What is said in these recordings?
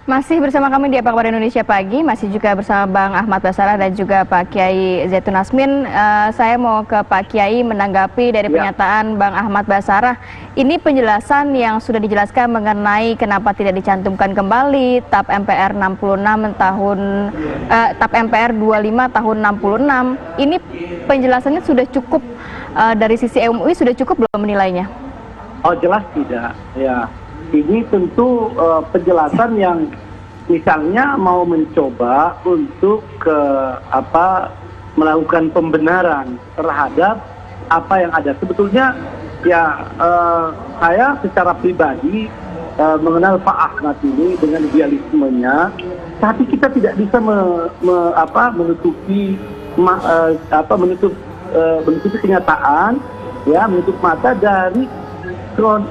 Masih bersama kami di Apa Kabar Indonesia Pagi, masih juga bersama Bang Ahmad Basarah dan juga Pak Kiai Zaitun Asmin. Saya mau ke Pak Kiai menanggapi dari pernyataan Bang Ahmad Basarah. Ini penjelasan yang sudah dijelaskan mengenai kenapa tidak dicantumkan kembali TAP MPR 66 tahun TAP MPR 25 tahun 66. Ini penjelasannya sudah cukup dari sisi MUI, sudah cukup belum menilainya? Oh, jelas tidak. Ya. Ini tentu penjelasan yang misalnya mau mencoba untuk melakukan pembenaran terhadap apa yang ada. Sebetulnya ya saya secara pribadi mengenal Pak Ahmad ini dengan idealismenya, tapi kita tidak bisa menutupi kenyataan, ya, menutup mata dari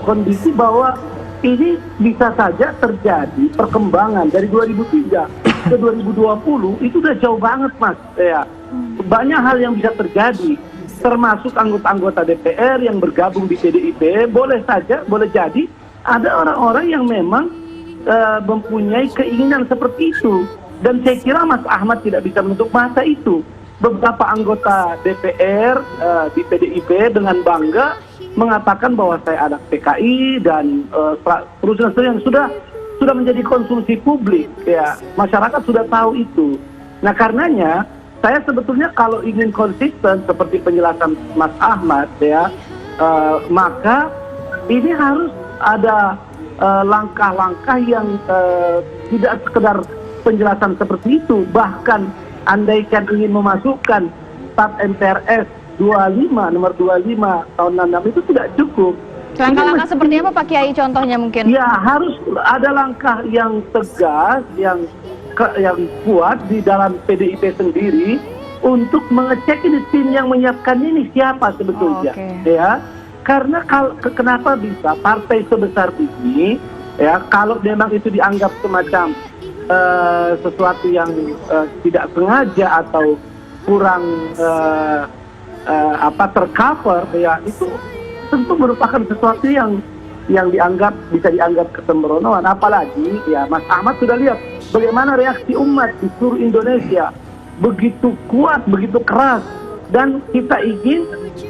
kondisi bahwa ini bisa saja terjadi perkembangan dari 2003 ke 2020 itu udah jauh banget, Mas. Ya, banyak hal yang bisa terjadi, termasuk anggota-anggota DPR yang bergabung di PDIP. Boleh jadi ada orang-orang yang memang mempunyai keinginan seperti itu. Dan saya kira Mas Ahmad tidak bisa menutup mata itu. Beberapa anggota DPR di PDIP dengan bangga mengatakan bahwa saya anak PKI dan perusahaan yang sudah menjadi konsumsi publik, ya, masyarakat sudah tahu itu. Nah, karenanya saya sebetulnya kalau ingin konsisten seperti penjelasan Mas Ahmad, ya, maka ini harus ada langkah-langkah yang tidak sekedar penjelasan seperti itu. Bahkan andaikan ingin memasukkan TAP MPRS 25, nomor 25 tahun 66 itu tidak cukup. Langkah-langkah seperti apa Pak Kiai contohnya mungkin? Ya, harus ada langkah yang tegas, yang kuat di dalam PDIP sendiri untuk mengecek ini tim yang menyiapkan ini siapa sebetulnya. Ya, karena kenapa bisa partai sebesar ini, ya, kalau memang itu dianggap semacam sesuatu yang tidak sengaja atau kurang tercover, ya, itu tentu merupakan sesuatu yang bisa dianggap kesembronoan. Apalagi, ya, Mas Ahmad sudah lihat bagaimana reaksi umat di seluruh Indonesia, begitu kuat, begitu keras, dan kita ingin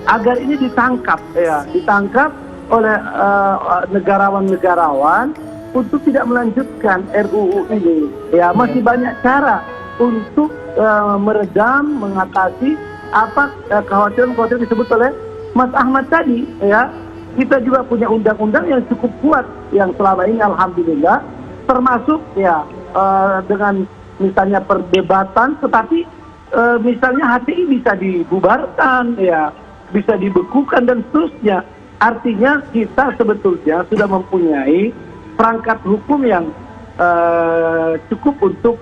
agar ini ditangkap oleh negarawan-negarawan untuk tidak melanjutkan RUU ini. Ya, masih banyak cara untuk meredam, mengatasi kekhawatiran disebut oleh Mas Ahmad tadi, ya. Kita juga punya undang-undang yang cukup kuat yang selama ini alhamdulillah, termasuk, ya, dengan misalnya perdebatan, tetapi misalnya HTI bisa dibubarkan, ya, bisa dibekukan dan seterusnya. Artinya kita sebetulnya sudah mempunyai perangkat hukum yang cukup untuk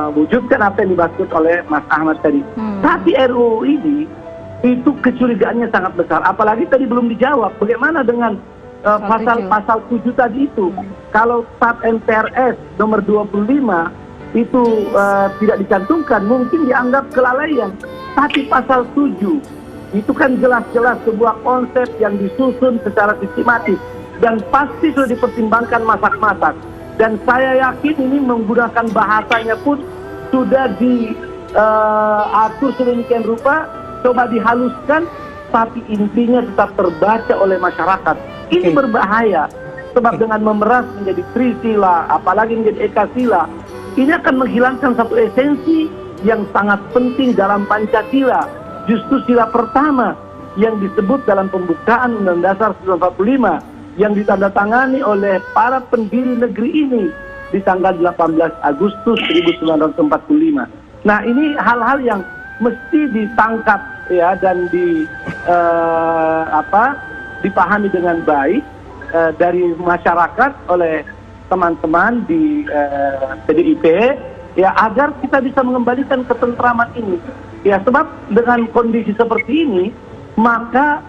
mewujudkan apa yang dimaksud oleh Mas Ahmad tadi. Tapi RUU ini itu kecurigaannya sangat besar. Apalagi tadi belum dijawab bagaimana dengan pasal 7 tadi itu. Kalau TAP MPRS nomor 25 itu tidak dicantumkan, mungkin dianggap kelalaian. Tapi pasal 7 itu kan jelas-jelas sebuah konsep yang disusun secara sistematis dan pasti sudah dipertimbangkan masak-masak. Dan saya yakin ini menggunakan bahasanya pun sudah diatur sedemikian rupa, coba dihaluskan, tapi intinya tetap terbaca oleh masyarakat. Ini berbahaya, sebab dengan memeras menjadi Trisila, apalagi menjadi Ekasila, ini akan menghilangkan satu esensi yang sangat penting dalam Pancasila. Justru sila pertama yang disebut dalam pembukaan Undang-Undang Dasar 1945 yang ditandatangani oleh para pendiri negeri ini di tanggal 18 Agustus 1945. Nah, ini hal-hal yang mesti ditangkap, ya, dan dipahami dengan baik dari masyarakat oleh teman-teman di PDIP, ya, agar kita bisa mengembalikan ketentraman ini. Ya, sebab dengan kondisi seperti ini maka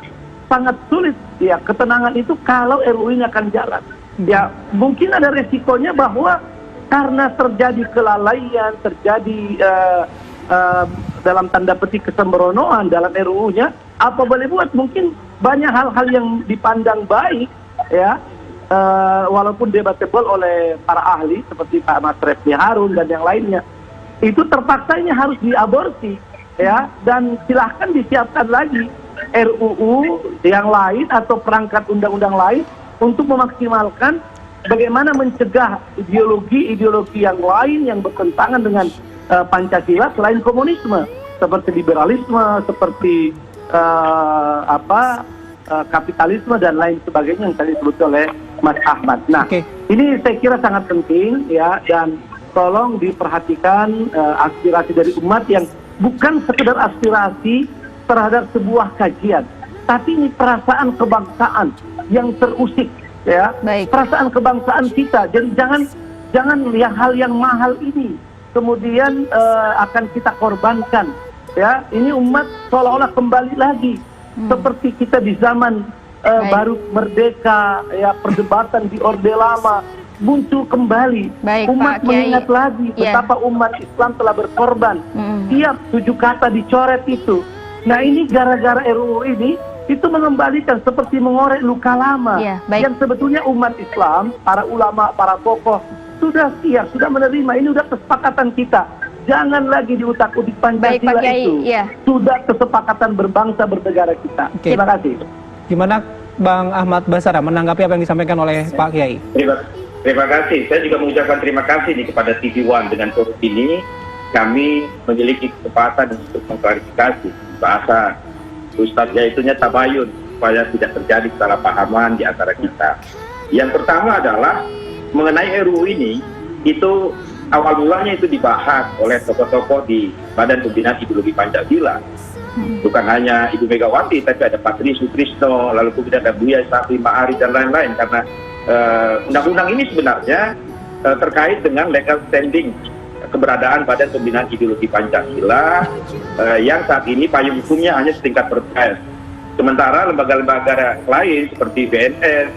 sangat sulit, ya, ketenangan itu kalau RUU ini akan jalan. Ya, mungkin ada resikonya bahwa karena terjadi kelalaian, terjadi dalam tanda petik kesembronoan dalam RUU-nya, apa boleh buat, mungkin banyak hal-hal yang dipandang baik, ya, walaupun debatable oleh para ahli seperti Pak Mas Refli Harun dan yang lainnya, itu terpaksa ini harus diaborsi, ya, dan silahkan disiapkan lagi RUU yang lain atau perangkat undang-undang lain untuk memaksimalkan bagaimana mencegah ideologi-ideologi yang lain yang bertentangan dengan Pancasila selain komunisme, seperti liberalisme, seperti kapitalisme dan lain sebagainya yang tadi disebut oleh Mas Ahmad. Nah, ini saya kira sangat penting, ya, dan tolong diperhatikan aspirasi dari umat yang bukan sekedar aspirasi terhadap sebuah kajian, tapi ini perasaan kebangsaan yang terusik, ya. Baik. Perasaan kebangsaan kita. Jadi jangan yang hal yang mahal ini kemudian akan kita korbankan, ya. Ini umat seolah-olah kembali lagi seperti kita di zaman baru merdeka, ya, perdebatan di Orde Lama muncul kembali. Baik, umat Pak Kiai. mengingat lagi betapa umat Islam telah berkorban. Tiap 7 kata dicoret itu. Nah, ini gara-gara RUU ini itu mengembalikan seperti mengorek luka lama, yang sebetulnya umat Islam, para ulama, para tokoh sudah siap, sudah menerima. Ini sudah kesepakatan kita. Jangan lagi diutak-utik Pancasila itu. Sudah kesepakatan berbangsa bernegara kita. Terima kasih. Gimana Bang Ahmad Basara menanggapi apa yang disampaikan oleh Pak Kiai? Terima kasih. Saya juga mengucapkan terima kasih nih kepada TV One. Dengan forum ini kami memiliki kesempatan untuk mengklarifikasi bahasa Ustadz Jaitunnya tabayun supaya tidak terjadi kesalahpahaman di antara kita. Yang pertama adalah mengenai RUU ini, itu awal mulanya itu dibahas oleh tokoh-tokoh di Badan Pembinaan Ideologi Pancasila. Bukan hanya Ibu Megawati, tapi ada Pak Tri Sutrisno, lalu kemudian ada Buya Safi Ma'ari dan lain-lain. Karena undang-undang ini sebenarnya terkait dengan legal standing keberadaan Badan Pembinaan Ideologi Pancasila yang saat ini payung hukumnya hanya setingkat perpres. Sementara lembaga-lembaga lain seperti BNS,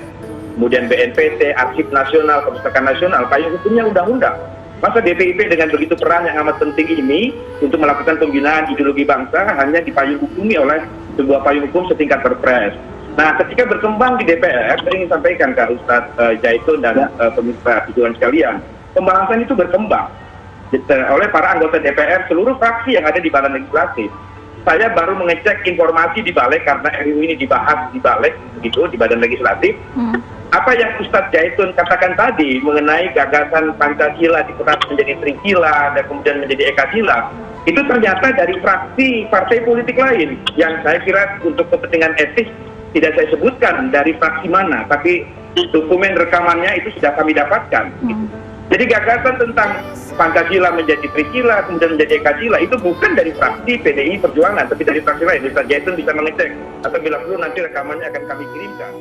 kemudian BNPT, Arsip Nasional, Perpustakaan Nasional, payung hukumnya undang-undang. Masa DPIP dengan begitu peran yang amat penting ini untuk melakukan pembinaan ideologi bangsa hanya dipayung hukumi oleh sebuah payung hukum setingkat perpres. Nah, ketika berkembang di DPR, saya ingin sampaikan ke Ustadz Zaitun dan pemirsa tujuan sekalian, pembahasan itu berkembang oleh para anggota DPR seluruh fraksi yang ada di Badan Legislatif. Saya baru mengecek informasi di Balik karena RUU ini dibahas di Balik, begitu, di Badan Legislatif. Apa yang Ustadz Zaitun katakan tadi mengenai gagasan Pancasila dikeras menjadi Trikila dan kemudian menjadi Ekasila, itu ternyata dari fraksi partai politik lain yang saya kira untuk kepentingan etis tidak saya sebutkan dari fraksi mana, tapi dokumen rekamannya itu sudah kami dapatkan. Jadi gagasan tentang Pancasila menjadi Trikila, kemudian menjadi Ekasila, itu bukan dari fraksi PDI Perjuangan, tapi dari fraksi lain. Ustadz Zaitun bisa mengecek, atau bila perlu nanti rekamannya akan kami kirimkan.